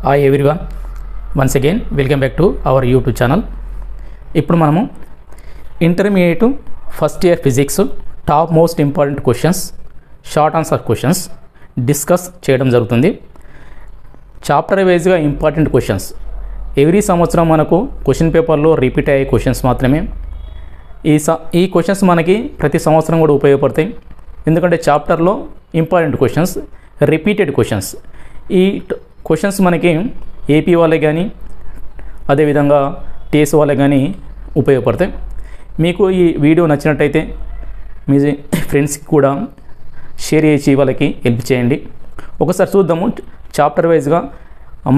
Hi everyone, once again welcome back to our YouTube channel. ఇప్పుడు మనము intermediate first year physics top most important questions, short answer questions discuss చేయడం జరుగుతుంది. Chapter వైజ్గా important questions every సంవత్సరం మనకు question పేపర్లో repeat అయ్యే questions మాత్రమే. ఈ క్వశ్చన్స్ మనకి ప్రతి సంవత్సరం కూడా ఉపయోగపడతాయి. ఎందుకంటే చాప్టర్లో ఇంపార్టెంట్ క్వశ్చన్స్, రిపీటెడ్ క్వశ్చన్స్. ఈ క్వశ్చన్స్ మనకి ఏపీ వాళ్ళే కానీ అదేవిధంగా టీఎస్ వాళ్ళే కానీ ఉపయోగపడతాయి. మీకు ఈ వీడియో నచ్చినట్టయితే మీ ఫ్రెండ్స్కి కూడా షేర్ చేసి వాళ్ళకి హెల్ప్ చేయండి. ఒకసారి చూద్దాము చాప్టర్ వైజ్గా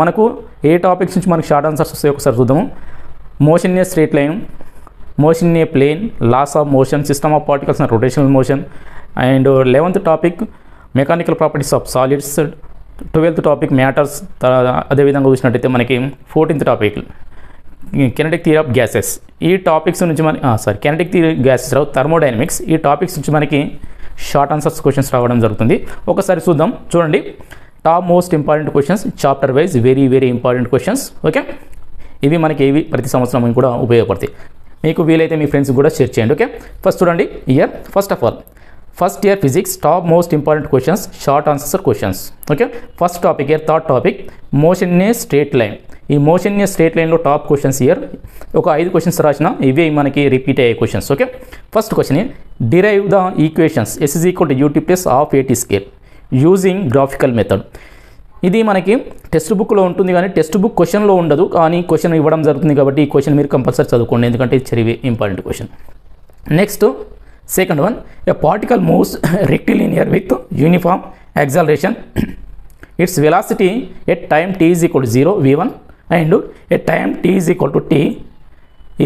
మనకు ఏ టాపిక్స్ నుంచి మనకు షార్ట్ ఆన్సర్స్ వస్తాయి ఒకసారి చూద్దాము. Motion in a straight line, motion in a plane, laws of motion, system of particles and rotational motion. And 11th topic mechanical properties of solids, 12th topic matters. అదేవిధంగా చూసినట్టయితే మనకి 14th topic kinetic theory of gases. ఈ topics నుంచి kinetic theory gases రావు, thermodynamics. ఈ topics నుంచి మనకి short answers questions రావడం జరుగుతుంది. ఒకసారి చూద్దాం. చూడండి, top most important questions chapter wise, very very important questions. Okay, ఇవి మనకి ప్రతి సంవత్సరం కూడా ఉపయోగపడతాయి. మీకు వీలైతే మీ ఫ్రెండ్స్ కూడా షేర్ చేయండి. ఓకే, ఫస్ట్ చూడండి. Year first of all first year physics top most important questions, short answer questions. Okay, first topic year third topic motion in a straight line. ఈ మోషన్ ఇన్ ఏ స్ట్రేట్ లైన్లో top questions year ఒక 5 questions రాసిన, ఇవే మనకి repeat అయ్యే questions. Okay, first question derive the equations S is equal to ut plus half at square using graphical method. ఇది మనకి text బుక్లో ఉంటుంది కానీ టెక్స్ట్ బుక్ క్వశ్చన్లో ఉండదు, కానీ క్వశ్చన్ ఇవ్వడం జరుగుతుంది కాబట్టి ఈ క్వశ్చన్ మీరు కంపల్సరీ చదువుకోండి, ఎందుకంటే ఇది చదివే important question. Next second one, a particle moves rectilinear with uniform acceleration. Its velocity at time t is equal to 0 v1 and at time t is equal to t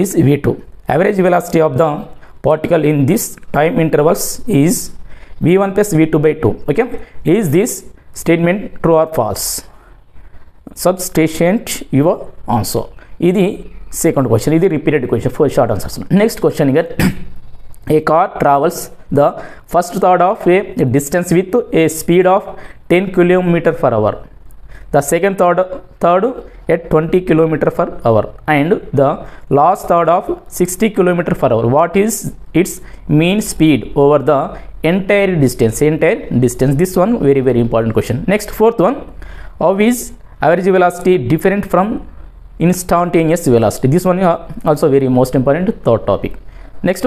is v2. Average velocity of the particle in this time intervals is v1 plus v2 by 2. Okay, is this statement true or false? Substitute your answer. This second question. This repeated question for short answers. Next question here. A car travels the first third of a distance with a speed of 10 km per hour, the second third at 20 km per hour, and the last third of 60 km per hour. What is its mean speed over the entire distance? This one very very important question. Next, fourth one, how is average velocity different from instantaneous velocity? This one also very most important third topic. Next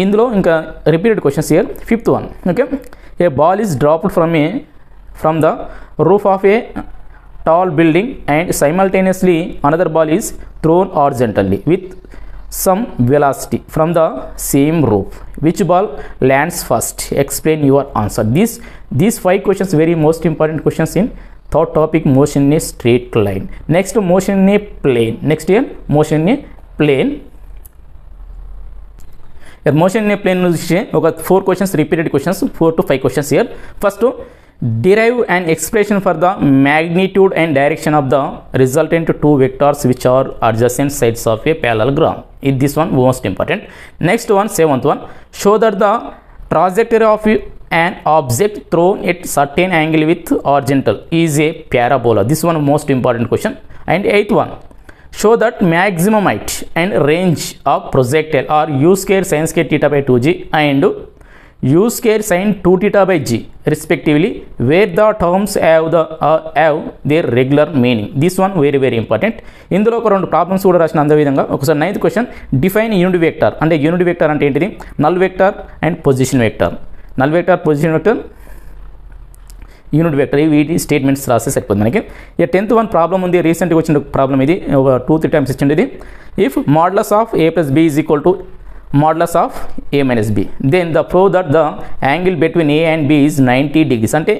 ఇందులో ఇంకా repeated questions year. Fifth one, okay, a ball is dropped from the roof of a tall building and simultaneously another ball is thrown horizontally with some velocity from the same roof. Which ball lands first? Explain your answer. These 5 questions very most important questions in third topic motion in a straight line. Next motion in a plane. Next year motion in a plane. Motion in a plane నుంచి ఒక 4 questions repeated questions, 4 to 5 questions year. First, derive and expression for the magnitude and direction of the resultant 2 vectors which are adjacent sides of a parallelogram. This one most important. Next one, 7th one, show that the trajectory of an object thrown at certain angle with horizontal is a parabola. This one most important question. And 8th one, show that maximum height and range of projectile are u square sin square theta by 2g and u square sin 2 theta by g respectively, where the terms have their regular meaning. This one very very important. ఇందులో ఒక 2 problems కూడా రాసిన అందే విధంగా. ఒకసారి 9th question, define unit vector. అంటే unit vector అంటే ఏంటిది? Null vector and position vector. Null vector, position vector, unit vector, వీటి స్టేట్మెంట్స్ రాస్తే సరిపోతుంది మనకి. ఇక 10th వన్ ప్రాబ్లం ఉంది, రీసెంట్గా వచ్చిన ప్రాబ్లం ఇది, ఒక 2-3 టైమ్స్ ఇచ్చింది ఇది. If modulus of a plus b is equal to modulus of a minus b, then the prove that the angle between a and b is 90 degrees. అంటే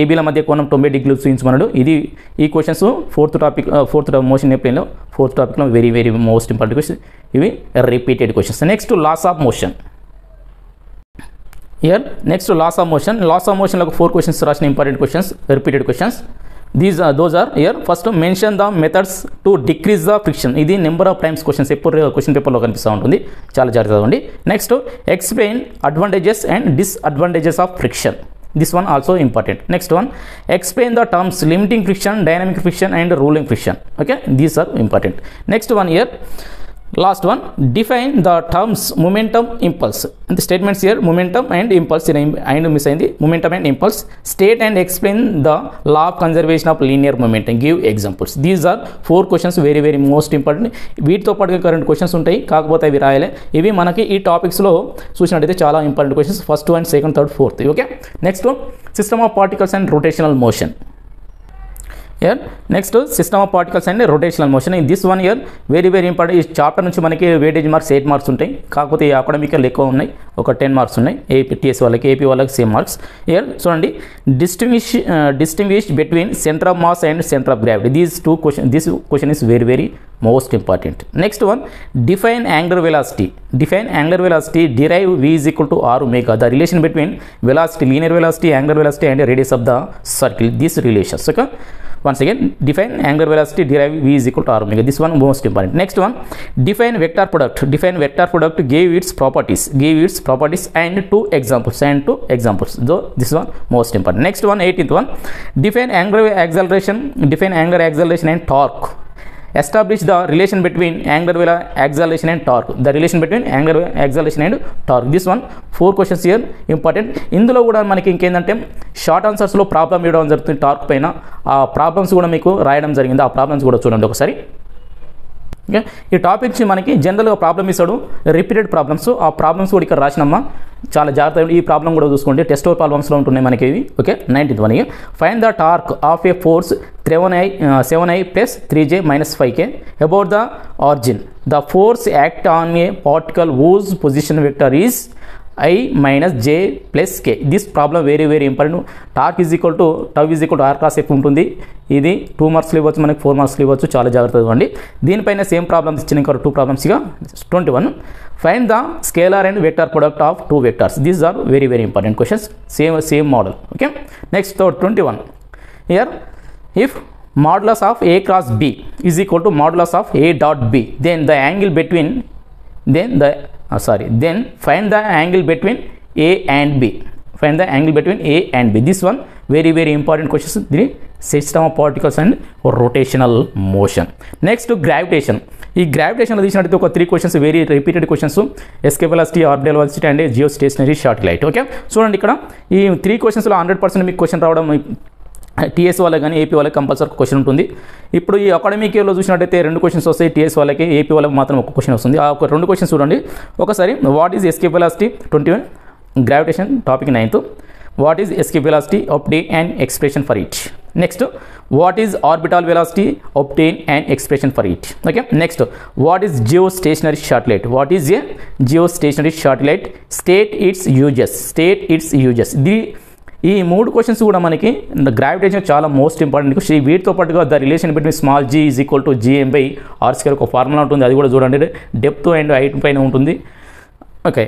ఏబీల మధ్య కోణం 90 డిగ్రీలు చూపించమన్నాడు. ఇది ఈ questions 4th topic, 4th motion ప్లేన్లో 4th టాపిక్లో very very most important question. ఇవి repeated questions. Next, laws of motion. Here next laws of motion. Laws of motion like 4 questions రాసిన important questions, repeated questions. those are here. First, mention the methods to decrease the friction. ఇది number of times questions ఎప్పుడు question పేపర్లో కనిపిస్తూ ఉంటుంది, చాలా జాగ్రత్తగా చదవండి. Next, explain advantages and disadvantages of friction. This one also important. Next one, explain the terms limiting friction, dynamic friction and ruling friction. Okay, these are important. Next one here, last one, define the terms momentum, impulse. And the statements here, momentum and impulse, and miss the momentum and impulse. State and explain the law of conservation of linear momentum. Give examples. These are 4 questions, very very most important. వీటితో పాటుగా current questions ఉంటాయి, కాకపోతే అవి రాయాలి. ఇవి మనకి ఈ టాపిక్స్లో చూసినట్టయితే చాలా important questions, first one, second, third, fourth. Okay, next one, system of particles and rotational motion. Here next, system of particles and rotational motion. In this one here, very very important. ఈ chapter నుంచి మనకి weightage marks 8 marks ఉంటాయి, కాకపోతే academical ఎక్కువ ఉన్నాయి, ఒక 10 marks ఉన్నాయి. APTS వాళ్ళకి, ఏపీ వాళ్ళకి సేమ్ మార్క్స్. హియర్ చూడండి, distinguish between center of mass and center of gravity. This question is very very most important. Next one, define angular velocity. Derive v is equal to r omega, the relation between velocity, linear velocity, angular velocity and radius of the circle. These relations. Okay, once again, define angular velocity, derive v is equal to r omega. This one most important. Next one, define vector product. Give its properties and 2 examples. So this one most important. Next one, 18th one, define angular acceleration and torque. Establish the relation between angular acceleration and torque. This one 4 questions here important. ఇందులో కూడా మనకి ఇంకేంటంటే short ఆన్సర్స్లో problem ఇవ్వడం జరుగుతుంది torque పైన. ఆ problems కూడా మీకు రాయడం జరిగింది, ఆ ప్రాబ్లమ్స్ కూడా చూడండి ఒకసారి. ఓకే, ఈ టాపిక్స్ మనకి జనరల్గా ప్రాబ్లమ్ ఇస్తాడు, రిపీటెడ్ ప్రాబ్లమ్స్. ఆ ప్రాబ్లమ్స్ కూడా ఇక్కడ రాసినమ్మా, చాలా జాగ్రత్తగా ఈ ప్రాబ్లం కూడా చూసుకోండి, టెస్ట్ ప్రాబ్లమ్స్లో ఉంటున్నాయి మనకి ఇవి. Okay, 19th one, find the torque of A force 7i plus 3j minus 5k about the origin. The force act on a particle whose position vector is I minus j plus k. This problem very very important. Torque is equal to tau is equal to r cross f ఉంటుంది. ఇది 2 మార్క్స్లు ఇవ్వచ్చు, మనకి 4 మార్క్స్లు ఇవ్వచ్చు, చాలా జాగ్రత్తగా ఇవ్వండి. దీనిపైన same problems ఇచ్చిన ఇంకా 2 ప్రాబ్లమ్స్ ఇక. 21, find the scalar and vector product of 2 vectors. These are very very important questions, same model. Okay, next 21, here if modulus of a cross b is equal to modulus of a dot b, then the angle between then find the angle between a and b. This one very very important questions, the system of particles and rotational motion. Next, gravitation. ఈ గ్రావిటేషన్లో తీసినట్టయితే ఒక 3 questions very repeated questions, escape velocity, orbital velocity and geostationary satellite. Okay, చూడండి ఇక్కడ ఈ 3 క్వశ్చన్స్లో 100% మీకు question రావడం TS వాళ్ళకి కానీ ఏపీ వాళ్ళకి కంపల్సరీ క్వశ్చన్ ఉంటుంది. ఇప్పుడు ఈ అకాడమిక్ ఇయర్లో చూసినట్టయితే 2 క్వశ్చన్స్ వస్తాయి, టీఎస్ వాళ్ళకి, ఏపీ వాళ్ళకి మాత్రం ఒక క్వశ్చన్ వస్తుంది. ఆ 2 క్వశ్చన్స్ చూడండి ఒకసారి. What is escape velocity 21, gravitation topic 9th. What is escape velocity, obtain an expression for it. Next, what is orbital velocity, obtain an expression for it. Okay, next, what is geostationary satellite? State its uses. ఈ 3 questions కూడా మనకి gravitation చాలా most important. వీటితో పాటుగా the relation between small g is equal to gm/r² ఒక formula ఉంటుంది, అది కూడా చూడండి. డెప్త్ అండ్ హైట్ పైన ఉంటుంది. ఓకే,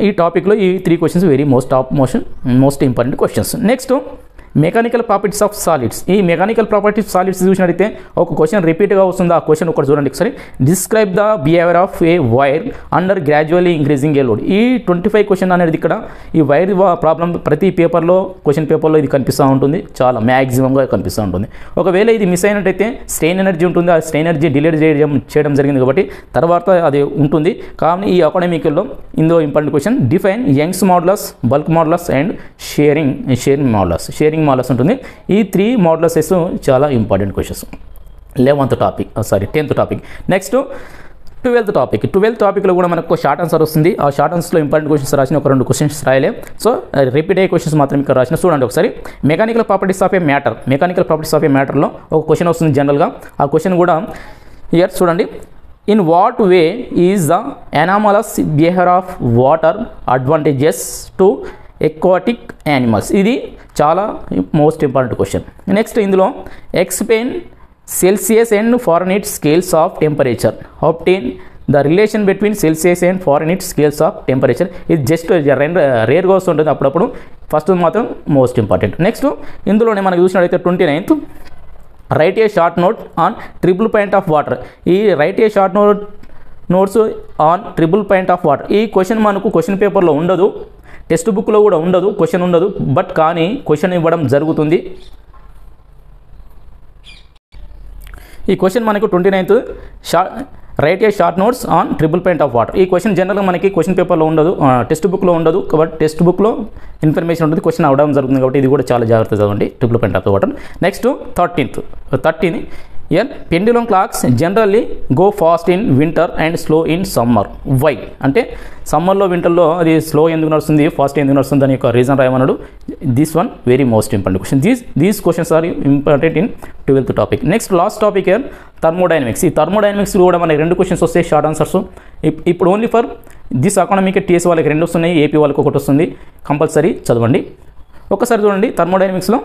ఈ టాపిక్లో ఈ 3 questions very most important questions. Next, mechanical properties of solids. ఈ మెకానికల్ ప్రాపర్టీస్ సాలిడ్స్ చూసినట్టయితే ఒక క్వశ్చన్ రిపీట్గా వస్తుంది. ఆ క్వశ్చన్ ఒకటి చూడండి ఒకసారి. Describe the behaviour of A wire under gradually increasing A load. ఈ 25 క్వశ్చన్ అనేది ఇక్కడ ఈ వైర్ ప్రాబ్లం ప్రతి పేపర్లో, క్వశ్చన్ పేపర్లో ఇది కనిపిస్తూ ఉంటుంది, చాలా మ్యాక్సిమంగా కనిపిస్తూ ఉంటుంది. ఒకవేళ ఇది మిస్ అయినట్టయితే స్ట్రెయిన్ ఎనర్జీ ఉంటుంది, ఆ స్ట్రెయిన్ ఎనర్జీ డిలీట్ చేయడం జరిగింది కాబట్టి తర్వాత అది ఉంటుంది. కానీ ఈ అకాడమిక్లో ఇందులో important question, define Young's modulus, bulk modulus and sharing modulus ఉంటుంది. ఈ 3 మాడ్యులసెస్ చాలా important questions. 10th topic. Next 12th టాపిక్లో కూడా మనకు షార్ట్ ఆన్సర్ వస్తుంది. ఆ షార్ట్ ఆన్సర్లో ఇంపార్టెంట్ క్వశ్చన్స్ రాసిన ఒక 2 క్వశ్చన్స్ రాయలే. సో రిపీట్ అయ్యే క్వశ్చన్స్ మాత్రం ఇక్కడ రాసిన. చూడండి ఒకసారి. మెకానికల్ ప్రాపర్టీస్ ఆఫ్ ఏ మ్యాటర్లో ఒక క్వశ్చన్ వస్తుంది జనరల్గా. ఆ క్వశ్చన్ కూడా హియర్ చూడండి. In what way is the anomalous behaviour of water advantages to aquatic animals. ఇది చాలా మోస్ట్ ఇంపార్టెంట్ క్వశ్చన్. నెక్స్ట్, ఇందులో explain Celsius and Fahrenheit scales of temperature, obtain the relation between Celsius and Fahrenheit scales of temperature. ఇది just రేర్గా వస్తుంటుంది అప్పుడప్పుడు, first మాత్రం most important. Next, ఇందులోనే మనకు చూసినట్టయితే 29th, write a short note on triple point of water. ఈ write a short notes on triple point of water. ఈ క్వశ్చన్ మనకు క్వశ్చన్ పేపర్లో ఉండదు, టెక్స్ట్ బుక్లో కూడా ఉండదు, క్వశ్చన్ ఉండదు, బట్ కానీ క్వశ్చన్ ఇవ్వడం జరుగుతుంది. ఈ క్వశ్చన్ మనకు 29th write a short notes on triple point of water. ఈ క్వశ్చన్ జనరల్గా మనకి క్వశ్చన్ పేపర్లో ఉండదు, టెక్స్ట్ బుక్లో ఉండదు, కాబట్టి టెక్స్ట్ బుక్లో ఇన్ఫర్మేషన్ ఉంటుంది, క్వశ్చన్ అవడం జరుగుతుంది, కాబట్టి ఇది కూడా చాలా జాగ్రత్త చదవండి, triple point of water. Next 13 pendulum clocks generally go fast in winter and slow in summer. Why అంటే సమ్మర్లో వింటర్లో అది స్లో ఎందుకు నడుస్తుంది, ఫాస్ట్ ఎందుకు నడుస్తుంది అని ఒక రీజన్ రాయమన్నాడు. This one very most important question. These questions are important in 12th topic. Next last topic thermodynamics. ఈ థర్మోడైనమిక్స్ కూడా మనకి 2 క్వశ్చన్స్ వస్తాయి, షార్ట్ ఆన్సర్స్. ఇప్పుడు only for this economic TS వాళ్ళకి 2 వస్తున్నాయి, ఏపీ వాళ్ళకి 1 వస్తుంది, కంపల్సరీ చదవండి. ఒకసారి చూడండి థర్మోడైనమిక్స్లో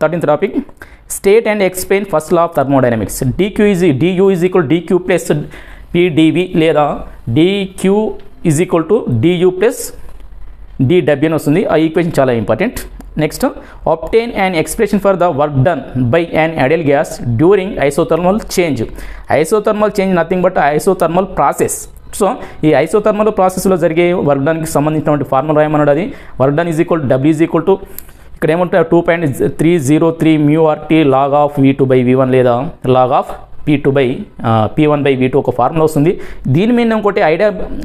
13th topic. State and explain first law of thermodynamics. du is equal dq plus pdv లేదా dq is equal to du plus dw అని వస్తుంది. ఆ ఈక్వేషన్ చాలా important. Next obtain an expression for the work done by an ideal gas during isothermal change. Isothermal change nothing but isothermal process. So ఈ isothermal ప్రాసెస్లో జరిగే work డన్కి సంబంధించినటువంటి formula రాయమన్నాడు. అది work done is equal W is equal to ఇక్కడ ఏమంటారు 2.303 μRT log of V2/V1 లేదా log of P1/V2 ఒక formula వస్తుంది. దీని మీద ఇంకోటి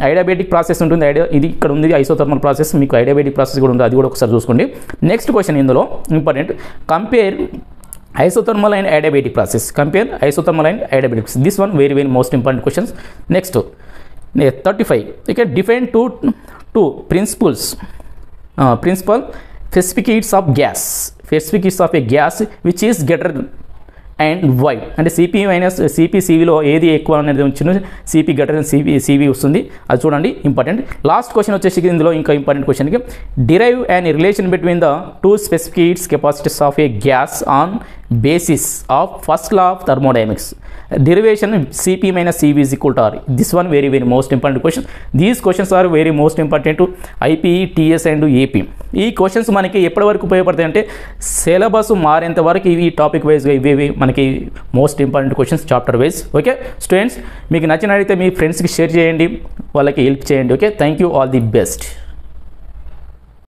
ఐడియాబేటిక్ ప్రాసెస్ ఉంటుంది. ఇది ఇక్కడ ఉంది ఐసోథర్మల్ ప్రాసెస్, మీకు ఐడియాబేటిక్ ప్రాసెస్ కూడా ఉంది, అది కూడా ఒకసారి చూసుకోండి. నెక్స్ట్ క్వశ్చన్ ఇందులో important, compare isothermal and adiabatic process. Compare isothermal and adiabatic. This one very most important questions. Next 35. You can define two principles. Principal specific heats of gas. Specific heats of a gas which is greater and why. అంటే CP minus CP CVలో ఏది ఎక్కువ అనేది వచ్చిన CP greater than CV వస్తుంది, అది చూడండి important. Last question వచ్చేసి ఇందులో ఇంకా ఇంపార్టెంట్ క్వశ్చన్కి derive and relation between the 2 specific heats capacities of A gas on basis of first law of thermodynamics. Derivation CP minus CV is equal to R. This one very most important question. These questions are very most important to IPE, TS and AP. ఈ questions మనకి ఎప్పటి వరకు ఉపయోగపడతాయి అంటే syllabus మారేంత వరకు ఇవి topic వైజ్గా ఇవి మనకి most important questions chapter wise. Okay students, మీకు నచ్చినట్లయితే మీ ఫ్రెండ్స్కి షేర్ చేయండి, వాళ్ళకి హెల్ప్ చేయండి. Okay, thank you, all the best.